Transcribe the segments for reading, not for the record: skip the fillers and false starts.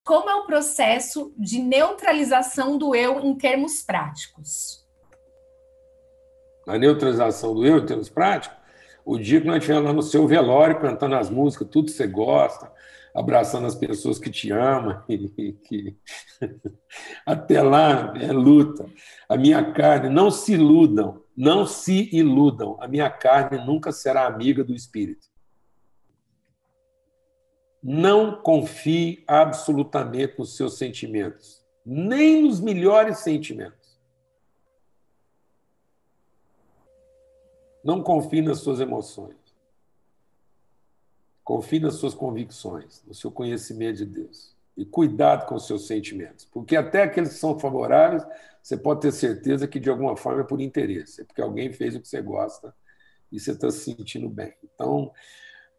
como é o processo de neutralização do eu em termos práticos? A neutralização do eu em termos práticos, o dia que nós estivermos lá no seu velório cantando as músicas, tudo que você gosta, abraçando as pessoas que te amam, até lá é luta. A minha carne, não se iludam, não se iludam, a minha carne nunca será amiga do espírito. Não confie absolutamente nos seus sentimentos, nem nos melhores sentimentos. Não confie nas suas emoções. Confie nas suas convicções, no seu conhecimento de Deus. E cuidado com os seus sentimentos, porque até aqueles que são favoráveis, você pode ter certeza que de alguma forma é por interesse, é porque alguém fez o que você gosta e você está se sentindo bem. Então,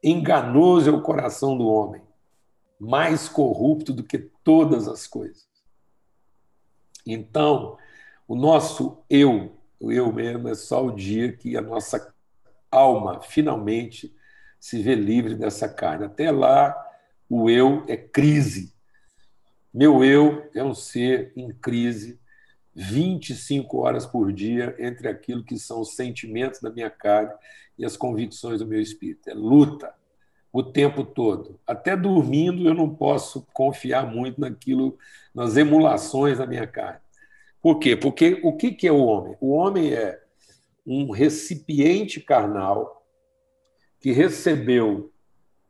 enganoso é o coração do homem, mais corrupto do que todas as coisas. Então, o nosso eu, o eu mesmo, é só o dia que a nossa alma finalmente se vê livre dessa carne. Até lá, o eu é crise. Meu eu é um ser em crise 25 horas por dia entre aquilo que são os sentimentos da minha carne e as convicções do meu espírito. É luta o tempo todo. Até dormindo eu não posso confiar muito naquilo, nas emulações da minha carne. Por quê? Porque o que é o homem? O homem é um recipiente carnal que recebeu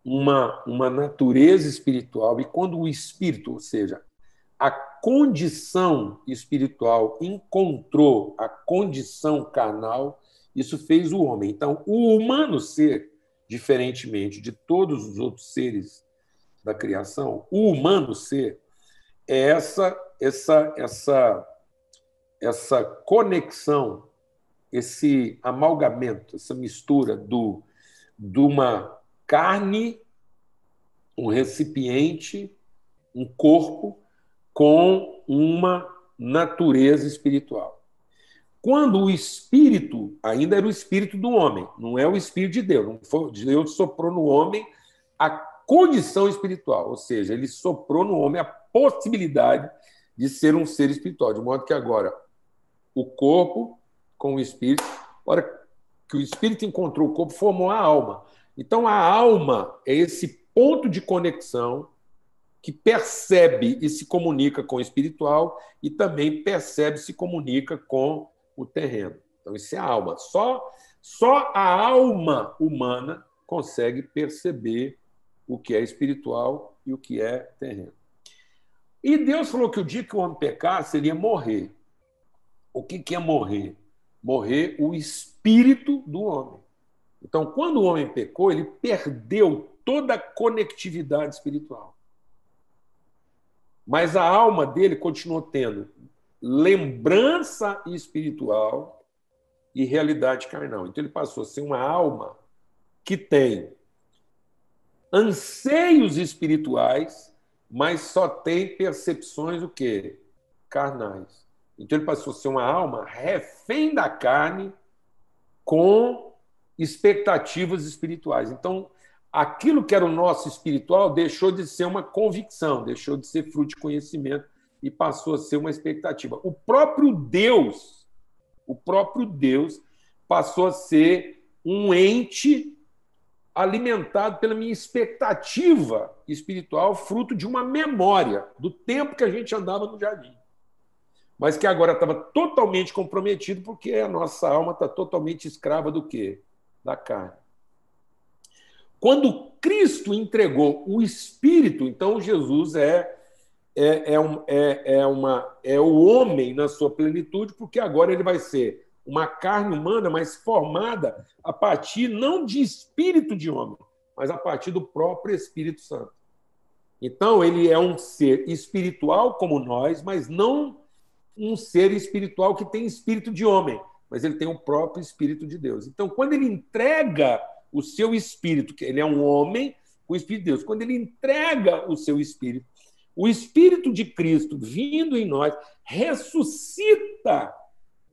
uma natureza espiritual, e quando o espírito, ou seja, a condição espiritual encontrou a condição carnal, isso fez o homem. Então, o humano ser, diferentemente de todos os outros seres da criação, o humano ser é essa conexão, esse amalgamento, essa mistura de uma carne, um recipiente, um corpo, com uma natureza espiritual. Quando o espírito, ainda era o espírito do homem, não é o espírito de Deus, não foi, Deus soprou no homem a condição espiritual, ou seja, ele soprou no homem a possibilidade de ser um ser espiritual, de modo que agora o corpo com o espírito, a hora que o espírito encontrou o corpo, formou a alma. Então, a alma é esse ponto de conexão que percebe e se comunica com o espiritual e também percebe e se comunica com o terreno. Então, isso é a alma. Só a alma humana consegue perceber o que é espiritual e o que é terreno. E Deus falou que o dia que o homem pecar seria morrer. O que é morrer? Morrer o espírito do homem. Então, quando o homem pecou, ele perdeu toda a conectividade espiritual. Mas a alma dele continuou tendo lembrança espiritual e realidade carnal. Então, ele passou a ser uma alma que tem anseios espirituais, mas só tem percepções o quê? Carnais. Então, ele passou a ser uma alma refém da carne com expectativas espirituais. Então, aquilo que era o nosso espiritual deixou de ser uma convicção, deixou de ser fruto de conhecimento e passou a ser uma expectativa. O próprio Deus passou a ser um ente alimentado pela minha expectativa espiritual, fruto de uma memória do tempo que a gente andava no jardim. Mas que agora estava totalmente comprometido porque a nossa alma está totalmente escrava do quê? Da carne. Quando Cristo entregou o Espírito, então Jesus é o homem na sua plenitude, porque agora ele vai ser uma carne humana, mas formada a partir não de espírito de homem, mas a partir do próprio Espírito Santo. Então, ele é um ser espiritual como nós, mas não um ser espiritual que tem espírito de homem, mas ele tem o próprio Espírito de Deus. Então, quando ele entrega o seu espírito, que ele é um homem com o Espírito de Deus, quando ele entrega o seu espírito, o Espírito de Cristo vindo em nós ressuscita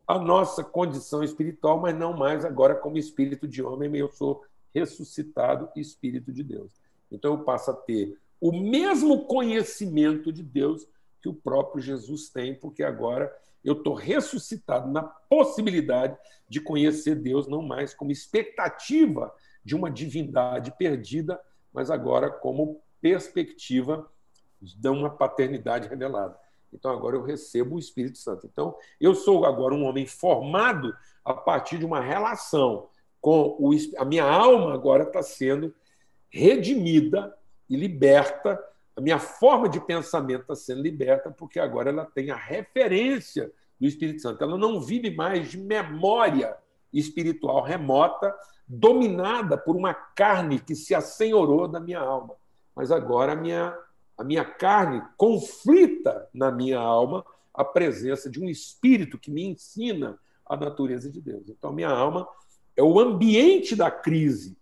a nossa condição espiritual, mas não mais agora como espírito de homem, eu sou ressuscitado espírito de Deus. Então eu passo a ter o mesmo conhecimento de Deus que o próprio Jesus tem, porque agora eu estou ressuscitado na possibilidade de conhecer Deus, não mais como expectativa de uma divindade perdida, mas agora como perspectiva de uma paternidade revelada. Então, agora eu recebo o Espírito Santo. Então, eu sou agora um homem formado a partir de uma relação com o Espírito. A minha alma agora está sendo redimida e liberta. A minha forma de pensamento está sendo liberta, porque agora ela tem a referência do Espírito Santo. Ela não vive mais de memória espiritual remota, dominada por uma carne que se assenhorou da minha alma. Mas agora a minha carne conflita na minha alma a presença de um espírito que me ensina a natureza de Deus. Então, minha alma é o ambiente da crise,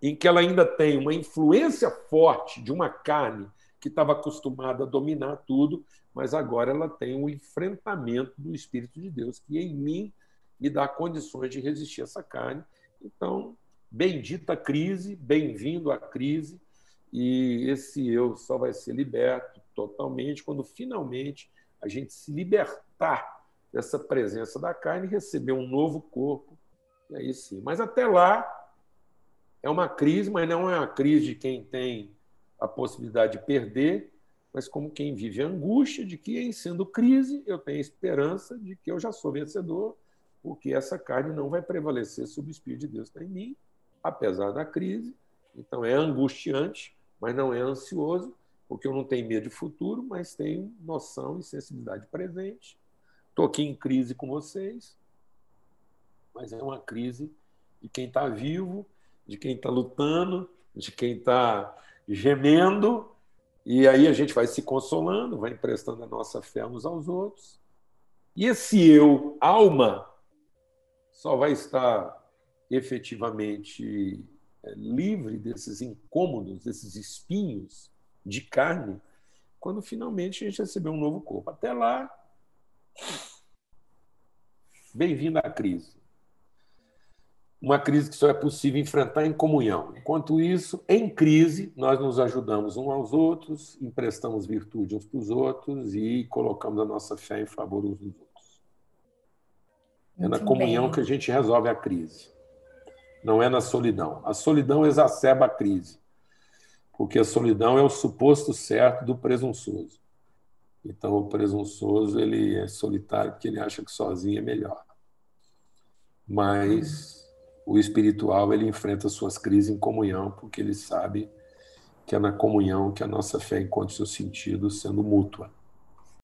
em que ela ainda tem uma influência forte de uma carne que estava acostumada a dominar tudo, mas agora ela tem um enfrentamento do Espírito de Deus, que em mim me dá condições de resistir a essa carne. Então, bendita crise, bem-vindo à crise, e esse eu só vai ser liberto totalmente quando finalmente a gente se libertar dessa presença da carne e receber um novo corpo. E aí sim. Mas até lá é uma crise, mas não é uma crise de quem tem a possibilidade de perder, mas como quem vive a angústia de que, em sendo crise, eu tenho esperança de que eu já sou vencedor, porque essa carne não vai prevalecer sobre o Espírito de Deus que está em mim, apesar da crise. Então é angustiante, mas não é ansioso, porque eu não tenho medo de futuro, mas tenho noção e sensibilidade presente. Estou aqui em crise com vocês, mas é uma crise de quem está vivo, de quem está lutando, de quem está gemendo, e aí a gente vai se consolando, vai emprestando a nossa fé uns aos outros. E esse eu, alma, só vai estar efetivamente livre desses incômodos, desses espinhos de carne, quando finalmente a gente receber um novo corpo. Até lá, bem-vindo à crise. Uma crise que só é possível enfrentar em comunhão. Enquanto isso, em crise, nós nos ajudamos uns aos outros, emprestamos virtude uns para os outros e colocamos a nossa fé em favor uns dos outros. É na comunhão que a gente resolve a crise. Não é na solidão. A solidão exacerba a crise, porque a solidão é o suposto certo do presunçoso. Então, o presunçoso ele é solitário porque ele acha que sozinho é melhor. Mas o espiritual ele enfrenta suas crises em comunhão, porque ele sabe que é na comunhão que a nossa fé encontra seu sentido, sendo mútua.